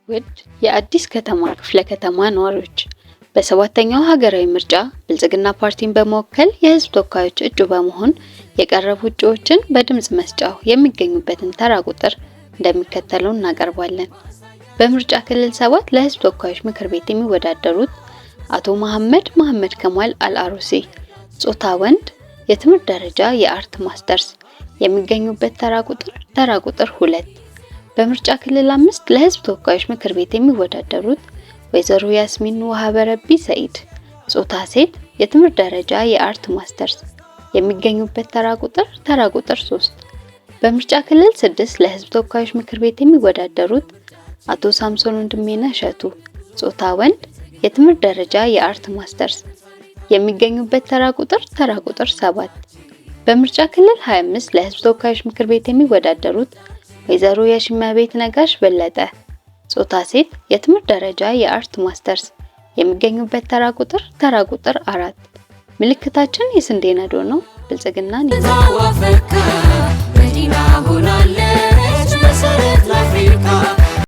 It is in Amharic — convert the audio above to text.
ውድ የአዲስ ከተማ ክፍለ ከተማ ነዋሪዎች በሰባተኛው ሀገራዊ ምርጫ ብልጽግና ፓርቲን በመወከል የህዝብ ተወካዮች እጩ በመሆን የቀረቡ እጩዎችን በድምጽ መስጫው የሚገኙበትን ተራ ቁጥር እንደሚከተለው እናቀርባለን። በምርጫ ክልል 7 ለህዝብ ተወካዮች ምክር ቤት የሚወዳደሩት አቶ መሐመድ ከማል አልአሩሲ፣ ጾታ ወንድ፣ የትምህርት ደረጃ የአርት ማስተርስ፣ የሚገኙበት ተራ ቁጥር 2። በምርጫ ክልል 5 ለህዝብ ተወካዮች ምክር ቤት የሚወዳደሩት ወይዘሮ ያስሚን ወሃበረቢ ሰይድ፣ ጾታ ሴት፣ የትምህርት ደረጃ የአርት ማስተርስ፣ የሚገኙበት ተራ ቁጥር 3። በምርጫ ክልል 6 ለህዝብ ተወካዮች ምክር ቤት የሚወዳደሩት አቶ ሳምሶን ወንድሜነህ እሸቱ፣ ጾታ ወንድ፣ የትምህርት ደረጃ የአርት ማስተርስ፣ የሚገኙበት ተራ ቁጥር 7። በምርጫ ክልል 25 ለህዝብ ተወካዮች ምክር ቤት የሚወዳደሩት ወይዘሮ የሽመቤት ነጋሽ በለጠ፣ ጾታ ሴት፣ የትምህርት ደረጃ የአርት ማስተርስ፣ የሚገኙበት ተራ ቁጥር 4። ምልክታችን የስንዴ ነዶ ነው። ብልጽግናን